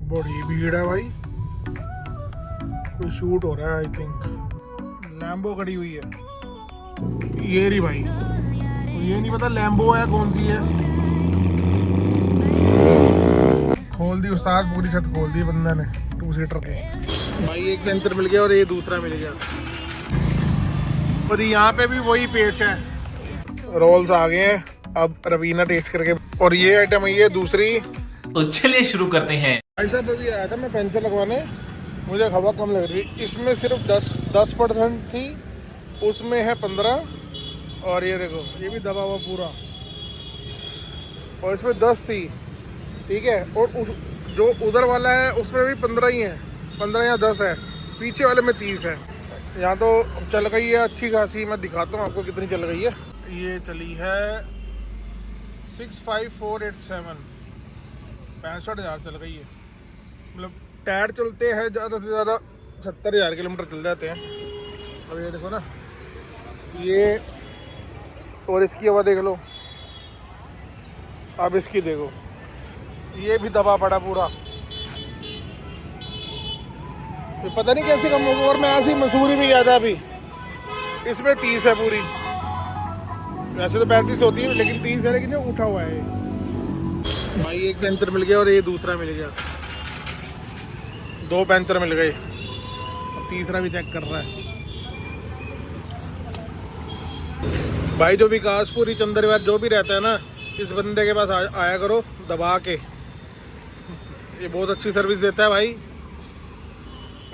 बड़ी भीड़ है भाई, कोई शूट हो रहा है आई थिंक। लैम्बो खड़ी हुई है ये रही भाई, तो ये नहीं पता लैम्बो है कौन सी है। खोल दी उस्ताद, पूरी छत खोल दी बंदे ने 2 सीटर की। भाई एक पेंचर मिल गया और ये दूसरा मिल गया, और यहाँ पे भी वही पेच है। रोल्स आ गए हैं, अब रवीना टेस्ट करके। और ये आइटम है ये दूसरी। तो चलिए शुरू करते हैं। भाई साहब अभी आया था मैं पेंचर लगवाने, मुझे हवा कम लग रही, इसमें सिर्फ 10% थी, उसमें है 15। और ये देखो ये भी दबा हुआ पूरा, और इसमें 10 थी, ठीक है। और जो उधर वाला है उसमें भी 15 ही है, 15 या 10 है, पीछे वाले में 30 है। यहाँ तो चल गई है अच्छी खासी, मैं दिखाता हूँ आपको कितनी चल गई है। ये चली है 65487, 65,000 चल गई है। मतलब टायर चलते हैं ज़्यादा से ज़्यादा 70,000 किलोमीटर चल जाते हैं। अब ये देखो ना ये, और इसकी हवा देख लो, अब इसकी देखो, ये भी दबा पड़ा पूरा, तो पता नहीं कैसे कम होगा। और मैं ऐसी मसूरी भी गया था अभी, इसमें 30 है पूरी, वैसे तो 35 होती है लेकिन 30 है, लेकिन ये उठा हुआ है। भाई एक पेंचर मिल गया और ये दूसरा मिल गया, 2 पेंचर मिल गए, तीसरा भी चेक कर रहा है भाई। जो विकासपुरी चंद्रवार जो भी रहता है ना, इस बंदे के पास आया करो दबा के, ये बहुत अच्छी सर्विस देता है भाई,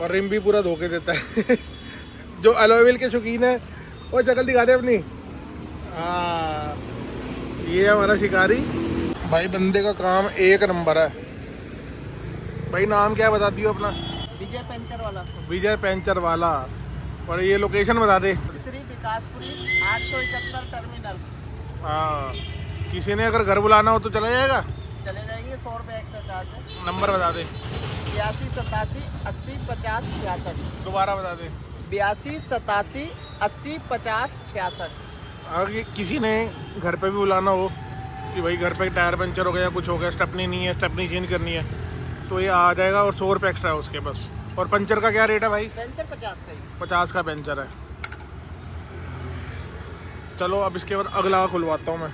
और रिम भी पूरा धोके देता है। जो अलॉय व्हील के शौकीन है वो शक्ल दिखा दे अपनी। हाँ ये हमारा शिकारी भाई, बंदे का काम एक नंबर है भाई। नाम क्या बता दियो अपना? विजय पेंचर वाला। विजय पेंचर वाला। और ये लोकेशन बता दे। विकासपुरी 871 टर्मिनल। हाँ, किसी ने अगर घर बुलाना हो तो चला जाएगा, चले जाएंगे, 100 रुपये एक्स्ट्रा चार्ज है। नंबर बता दे। 82 87 80 50 66। दोबारा बता दे। 82 87 80 50 66। अगर किसी ने घर पे भी बुलाना हो कि भाई घर पे टायर पंचर हो गया, कुछ हो गया, स्टेपनी नहीं है, स्टेपनी चेंज करनी है, तो ये आ जाएगा, और 100 रुपये एक्स्ट्रा है उसके बस। और पंचर का क्या रेट है भाई? पेंचर 50 का ही। 50 का पेंचर है। चलो अब इसके बाद अगला खुलवाता हूँ मैं।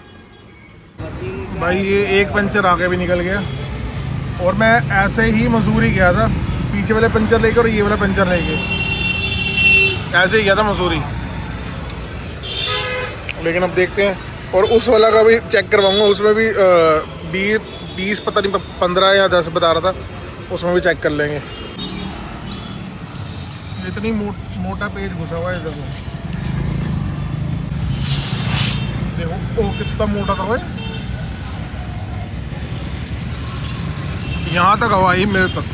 भाई ये एक पंचर आगे भी निकल गया, और मैं ऐसे ही मसूरी गया था, पीछे वाले पंचर लेके और ये वाला पंचर लेके ऐसे ही गया था मसूरी। लेकिन अब देखते हैं, और उस वाला का भी चेक करवाऊंगा, उसमें भी 20 पता नहीं 15 या 10 बता रहा था, उसमें भी चेक कर लेंगे। इतनी मोटा पेज घुसा हुआ है देखो, ओ कितना मोटा था भाई, यहाँ तक हवा आई मेरे तक।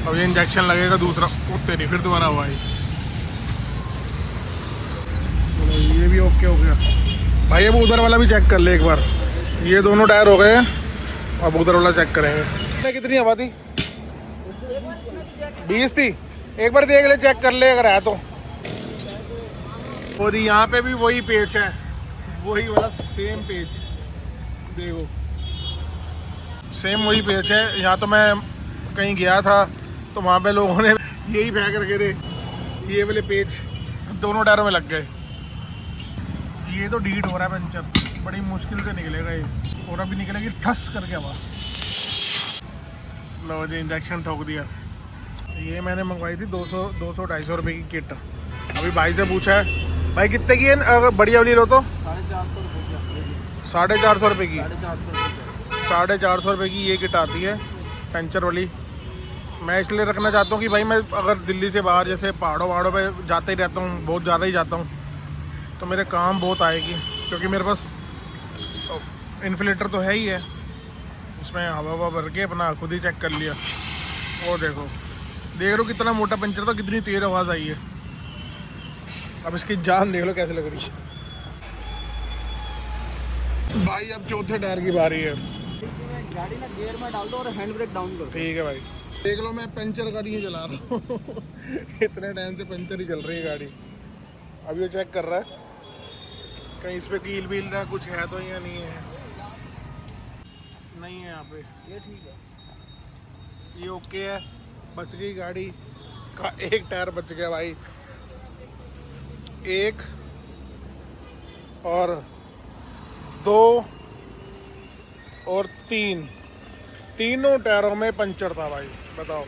अब ये इंजेक्शन लगेगा दूसरा, उससे नहीं फिर दोबारा हवा आई। ये भी ओके हो गया भाई। अब उधर वाला भी चेक कर ले एक बार, ये दोनों टायर हो गए, अब उधर वाला चेक करेंगे। कितनी हवा थी? 20 थी। एक बार देख ले, चेक कर ले अगर है तो। और यहाँ पे भी वही पेच है, वही वाला सेम पेच, देखो सेम वही पेच है। यहाँ तो मैं कहीं गया था तो वहाँ पे लोगों ने यही फेंक रखे थे, ये वाले पेच दोनों टायरों में लग गए। ये तो डीट हो रहा है पंचर, बड़ी मुश्किल से निकलेगा ये, और अभी निकलेगी ठस करके हवा। लो जी इंजेक्शन ठोक दिया। ये मैंने मंगवाई थी 200-250 रुपये की किट। अभी भाई से पूछा है भाई कितने की है, अगर बढ़िया वाली लो तो 450 रुपये की। 450 रुपये की ये किट आती है पंचर वाली। मैं इसलिए रखना चाहता हूँ कि भाई मैं अगर दिल्ली से बाहर जैसे पहाड़ों पे जाता ही रहता हूँ, बहुत ज़्यादा ही जाता हूँ, तो मेरे काम बहुत आएगी, क्योंकि मेरे पास इन्फ्लेटर तो है ही है, उसमें हवा भर के अपना खुद ही चेक कर लिया। वो देखो, देख लो कितना मोटा पंचर था, कितनी तेज़ आवाज़ आई है। अब इसकी जान देख लो कैसे लग रही है भाई। अब चौथे टायर की बारी है। गाड़ी ना गियर में डाल दो और हैंड ब्रेक डाउन करो। ठीक है भाई, देख लो मैं पंचर गाड़ी ही चला रहा हूँ। इतने टाइम से पंचर ही चल रही है गाड़ी। अभी वो चेक कर रहा है कहीं इस पे कील व्हील का कुछ है तो या नहीं है। नहीं है यहाँ पे, ये ठीक है। ये ओके है, बच गई गाड़ी का एक टायर बच गया भाई, एक और दो और तीनों टायरों में पंचर था भाई, बताओ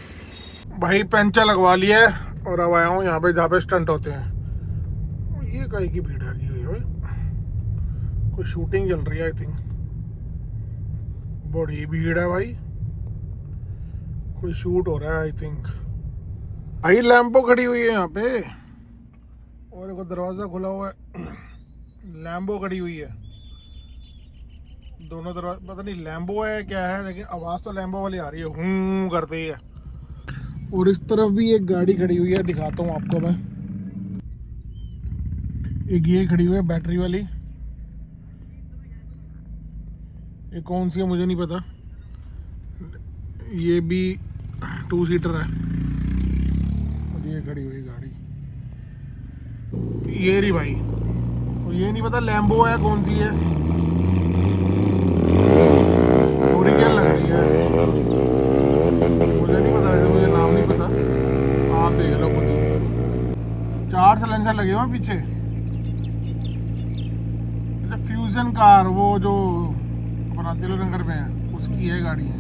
भाई। पंचर लगवा लिया है और अब आया हूँ यहाँ पे जहाँ पे स्टंट होते हैं। ये कहीं की भीड़ लगी हुई है भाई, कोई शूटिंग चल रही है आई थिंक, बड़ी भीड़ है भाई, कोई शूट हो रहा है आई थिंक। भाई लैम्बो खड़ी हुई है यहाँ पे और देखो दरवाजा खुला हुआ है, लैम्बो खड़ी हुई है, दोनों दरवाजा, पता नहीं लैम्बो है क्या है, लेकिन आवाज तो लैम्बो वाली आ रही है, हूं करती है। और इस तरफ भी एक गाड़ी खड़ी हुई है, दिखाता हूँ आपको मैं। एक ये खड़ी हुई है बैटरी वाली, ये कौन सी है मुझे नहीं पता, ये भी 2 सीटर है। और ये खड़ी हुई गाड़ी ये रही भाई, और ये नहीं पता लैम्बो है कौन सी है, पूरी क्या लग रही है मुझे नहीं पता, वैसे मुझे नाम नहीं पता, आप देख लो खुद ही। 4 साइलेंसर लगे हुए पीछे, फ्यूजन कार वो जो अपना तिलनगर में है उसकी है गाड़ी है,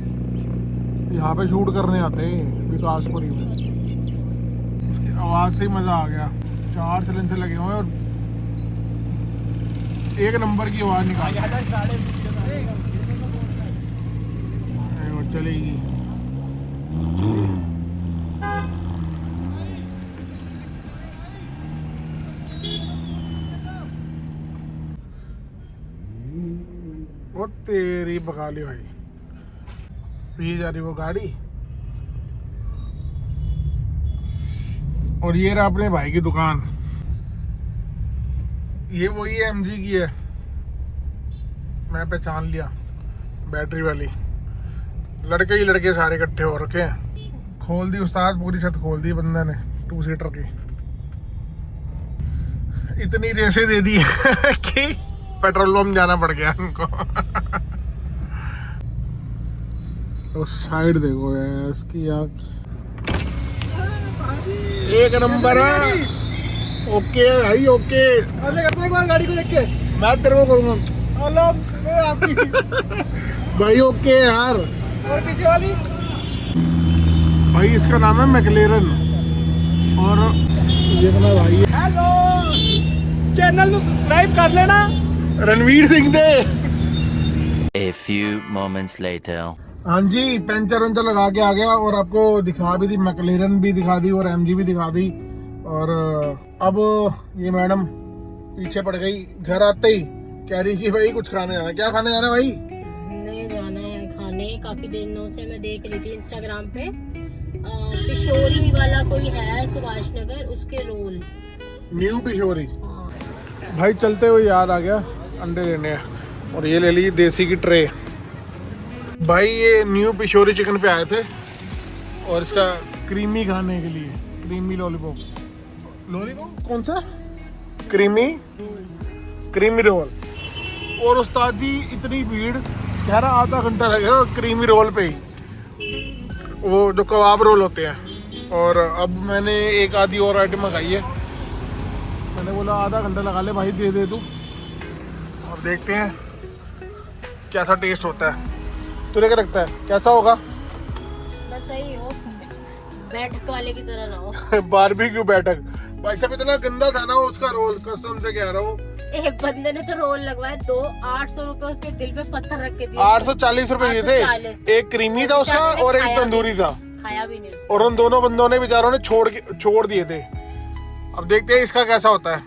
यहाँ पे शूट करने आते हैं विकासपुरी में, उसकी आवाज़ से ही मज़ा आ गया। 4 सिलेंडर लगे हुए हैं और एक नंबर की आवाज़ निकाल चलेगी। वो तेरी बगाली भाई, ये जा रही वो गाड़ी, और ये रहा अपने भाई की दुकान, ये वही है MG की है, मैं पहचान लिया, बैटरी वाली। लड़के ही लड़के सारे इकट्ठे हो रखे हैं। खोल दी उस्ताद, पूरी छत खोल दी बंदे ने 2 सीटर की, इतनी रेसें दे दी कि पेट्रोल पंप जाना पड़ गया उनको। तो साइड देखो यार इसकी, यार एक नंबर है, ओके भाई ओके। करता एक बार गाड़ी को देख के, मैं तेरे को करूँगा भाई, ओके यार। और पीछे वाली भाई, इसका नाम है मैकलेरन, और ये अपना भाई है। हेलो, चैनल को सब्सक्राइब कर लेना, रणवीर सिंह दे। A few moments later. हाँ जी, पंचर वंचर लगा के आ गया, और आपको दिखा भी दी, मैकलेरन भी दिखा दी और MG भी दिखा दी। और अब ये मैडम पीछे पड़ गई, घर आते ही कह रही कि भाई कुछ खाने जाना। क्या खाने जाना भाई? नहीं जाना है खाने, काफी दिनों से मैं देख रही थी इंस्टाग्राम पे, पिशोरी वाला कोई है सुभाष नगर, उसके रोल, न्यू पिशोरी। भाई चलते हुए याद आ गया, अंडे लेने हैं, और ये ले ली देसी की ट्रे। भाई ये न्यू पिशोरी चिकन पे आए थे, और इसका क्रीमी खाने के लिए, क्रीमी लॉलीपॉप कौन सा, क्रीमी रोल। और उस्ताद जी इतनी भीड़, कह रहा आधा घंटा लगेगा क्रीमी रोल पे ही, वो जो कबाब रोल होते हैं। और अब मैंने एक आधी और आइटम मंगाई है, मैंने बोला आधा घंटा लगा ले भाई, दे तू, और देखते हैं कैसा टेस्ट होता है। तुझे क्या लगता है कैसा होगा? बस सही हो, बैठक वाले की तरह ना हो। बारबेक्यू बैठक भाई साहब, इतना गंदा था ना उसका रोल, कसम से कह रहा हूँ। एक बंदे ने तो रोल लगवाया 800 रुपए उसके दिल पे पत्थर रख के दिए। 840 रुपए ये थे, एक क्रीमी था उसका और एक तंदूरी था, खाया भी नहीं उसने। और उन दोनों बंदों ने बेचारों ने छोड़ दिए थे। अब देखते हैं इसका कैसा होता है।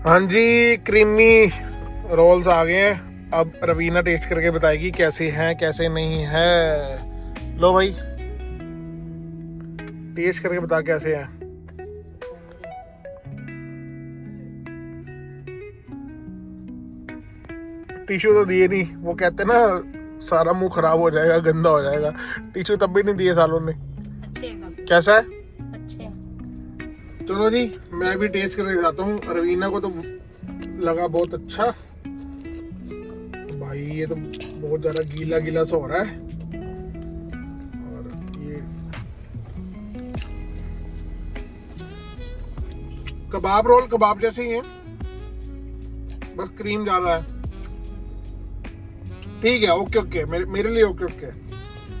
हाँ जी, क्रीमी रोल्स आ गए हैं, अब रवीना टेस्ट करके बताएगी कैसे हैं कैसे नहीं है। लो भाई टेस्ट करके बता कैसे हैं। टिश्यू तो दिए नहीं, वो कहते ना सारा मुंह खराब हो जाएगा, गंदा हो जाएगा, टिश्यू तब भी नहीं दिए सालों ने। अच्छे हैं, कैसा है? अच्छे हैं। चलो जी, मैं भी टेस्ट करके दिखाता हूँ। रवीना को तो लगा बहुत अच्छा भाई, ये तो बहुत ज्यादा गीला गीला सा हो रहा है, कबाब रोल कबाब जैसे ही है, बस क्रीम ज्यादा है। ठीक है, ओके ओके, मेरे लिए ओके ओके।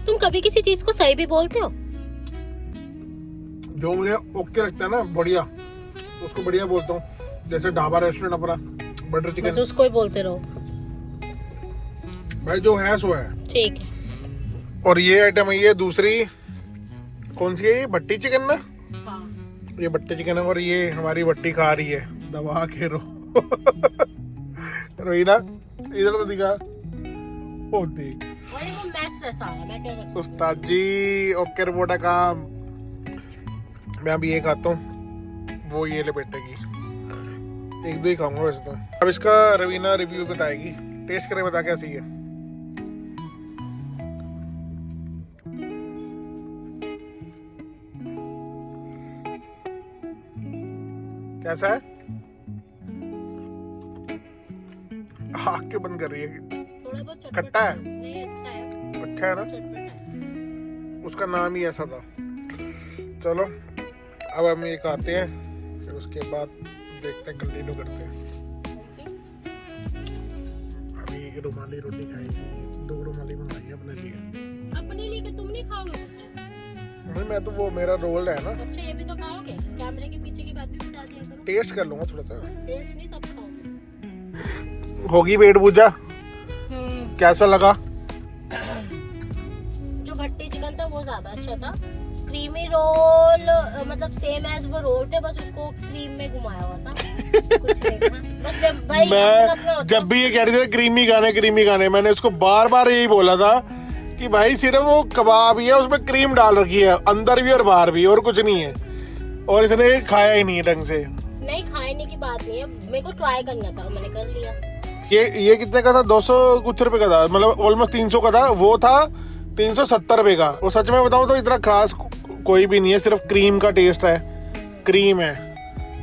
तुम कभी किसी चीज को सही भी बोलते हो? जो मुझे ओके लगता है ना, बढ़िया, उसको बढ़िया बोलता हूँ। जैसे ढाबा रेस्टोरेंट अपना बटर बस चिकन, उसको ही बोलते रहो। भाई जो है सो है। ठीक है। और ये आइटम है, ये दूसरी कौन सी है, ये भट्टी चिकन ना, हाँ। ये भट्टी चिकन है। और ये हमारी भट्टी खा रही है दबा के रो रोहिना इधर तो दिखा, ओ देख अरे वो मैस है सारा, मैं क्या कर सकती हूँ? उस्ताद जी ओके रिपोर्ट का। मैं अभी ये खाता हूँ, वो ये लपेटेगी। एक दो ही खाऊंगा वैसे तो। अब इसका रवीना रिव्यू बताएगी, टेस्ट करके बता कैसी है। कैसा है? आँख क्यों बंद कर रही है? थोड़ा बहुत चटपटा खट्टा है? नहीं, अच्छा है, अच्छा है ना, चटपटा है। उसका नाम ही ऐसा था। चलो अब हम ये खाते हैं, फिर उसके बाद देखते हैं, कंटिन्यू करते हैं। अभी रुमाली रोटी खाएगी, 2 रुमाली मंगाई है अपने लिए। अपने लिए कि तुम नहीं खाओगे कुछ? नहीं, मैं तो वो मेरा रोल है ना, अच्छा ये भी तो खाओगे? कैमरे के पीछे की बात भी बता दिया करो। टेस्ट कर लूंगा थोड़ा सा। टेस्ट नहीं सब खाओगे। होगी पेट पूजा, कैसा लगा? जो भट्टी चिकन था वो ज्यादा अच्छा था। क्रीमी रोल मतलब सेम एज वो रोल थे, बस उसको क्रीम में घुमाया हुआ था। कुछ नहीं था। बस जब भाई अपना मैं जब भी ये कह रही थी क्रीमी खाने, मैंने उसको बार बार यही बोला था कि भाई सिर्फ वो कबाब ही है, उसमें क्रीम डाल रखी है अंदर भी और बाहर भी, और कुछ नहीं है। और इसने खाया ही नहीं ढंग से। नहीं, खाने की बात नहीं है, मेरे को ट्राई करना था, मैंने कर लिया। ये कितने का था? 200 कुछ रुपए का था, मतलब ऑलमोस्ट 300 का था। वो था 370 रुपए का। और सच में बताऊं तो इतना खास कोई भी नहीं है, सिर्फ क्रीम का टेस्ट है, क्रीम है।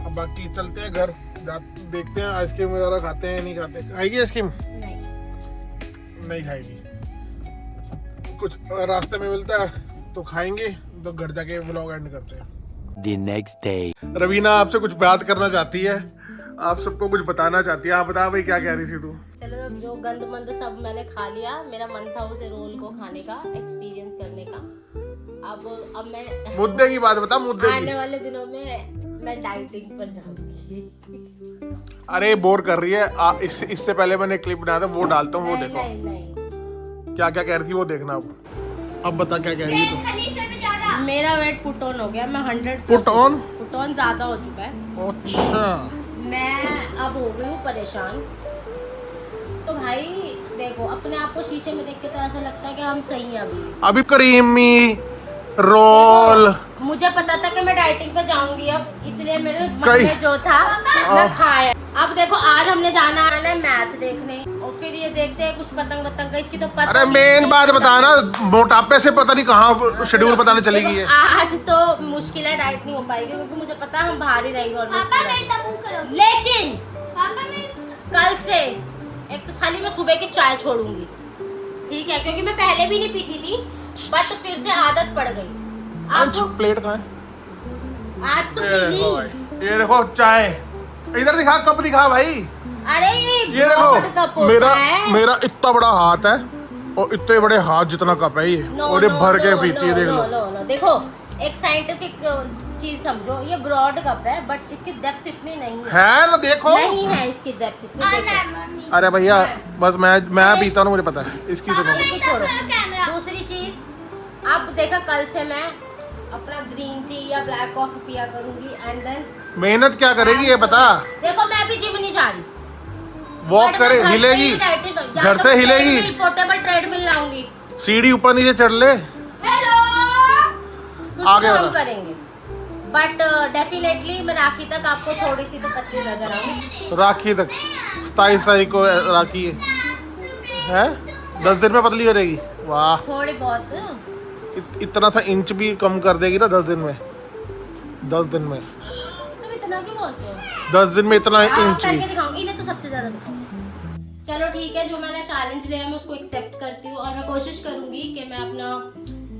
अब बाकी चलते हैं घर, देखते हैं आइसक्रीम वगैरह खाते हैं नहीं खाते। खाएगी आइसक्रीम? नहीं खाएगी। कुछ रास्ते में मिलता है तो खाएंगे, तो घर जाके व्लॉग एंड करते हैं। The next day. रवीना आपसे कुछ बात करना चाहती है, आप सबको कुछ बताना चाहती है। आप बता भाई, क्या कह रही थी तू? चलो, अब जो गंद मंद सब मैंने खा लिया, मेरा मन था उसे रोल को खाने का, एक्सपीरियंस करने का। अब मैं मुद्दे की बात बता, मुद्दे आने की। वाले दिनों में मैं डाइटिंग पर जाऊंगी। अरे बोर कर रही है। इससे पहले मैंने क्लिप बनाया था, वो डालता हूँ, वो देखो। नहीं, क्या क्या कह रही थी वो देखना। अब बता क्या कह रही है तू? मेरा वेट पुट ऑन हो गया, मैं 100 पुट ऑन ज्यादा हो चुका है। अच्छा, मैं अब हो गई हूँ परेशान। तो भाई देखो, अपने आप को शीशे में देख के तो ऐसा लगता है कि हम सही हैं अभी क्रीमी रोल। मुझे पता था कि मैं डाइटिंग पे जाऊंगी अब, इसलिए मेरे मन कई- में जो था मैं खाया। अब देखो, आज हमने जाना है मैच देखने, और फिर ये देखते हैं कुछ पतंग का, इसकी तो पता अरे नहीं मेन है। बात बताना, मोटापे से पता नहीं कहाँ शेड्यूल बताने चली गई है। आज तो मुश्किल है, डाइट नहीं हो पाएगी, क्योंकि मुझे पता है हम बाहर ही रहेंगे ऑलमोस्ट। लेकिन कल से एक तो साली मैं सुबह की चाय छोड़ूंगी, ठीक है? क्योंकि मैं पहले भी नहीं पीती थी, बट फिर से आदत पड़ गई। आज अब प्लेट कहाँ है? आज तो ये पी देखो ली। भाई, ये देखो चाय, इधर दिखा, कप दिखा भाई। अरे ये broad cup देखो, होता है। मेरा इतना बड़ा हाथ है, और इतने बड़े हाथ जितना कप है ये, और ये भर के पीती है, देख लो। देखो, एक साइंटिफिक चीज समझो, ये ब्रॉड कप है, बट इसकी डेप्थ इतनी नहीं है ना, देखो। नहीं है इसकी डेप्थ इतनी, देखो। अरे भैया बस मैं पीता हूँ, मुझे पता है इसकी तो इसको छोड़ो। दूसरी चीज, अब देखा, कल से मैं अपना ग्रीन टी या ब्लैक कॉफी पिया करूंगी, एंड देन मेहनत क्या करेगी ये बता। देखो, मैं भी जिम नहीं जा रही, वॉक करे, हिलेगी, घर से हिलेगी, पोर्टेबल ट्रेडमिल लाऊंगी, सीढ़ी ऊपर नीचे चढ़ ले। कुछ आगे तो हम बढ़ा। करेंगे, बट डेफिनेटली मैं राखी तक आपको थोड़ी सी तो पतली नजर आऊंगी। राखी तक 27 तारीख को राखी है 10 दिन में पतली हो जाएगी। वाह, थोड़ी बहुत। इतना सा इंच भी कम कर देगी ना 10 दिन में। 10 दिन में, तुम इतना क्यों बोलते हो? 10 दिन में इतना आओ, इंच भी। करके दिखाऊंगी, इन्हें तो सबसे ज्यादा दिखाऊंगी। चलो ठीक है, जो मैंने चैलेंज लिया मैं उसको एक्सेप्ट करती हूँ, और मैं कोशिश करूंगी कि मैं अपना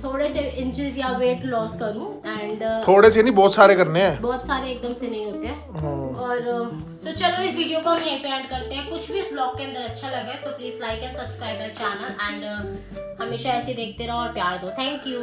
थोड़े से इंचेस या वेट लॉस करूं एंड थोड़े से नहीं, बहुत सारे करने हैं। बहुत सारे एकदम से नहीं होते हैं। और सो चलो इस वीडियो को हम यहीं पे एंड करते हैं। कुछ भी इस ब्लॉग के अंदर अच्छा लगे तो please like and subscribe my channel and हमेशा ऐसे देखते रहो और प्यार दो। Thank you.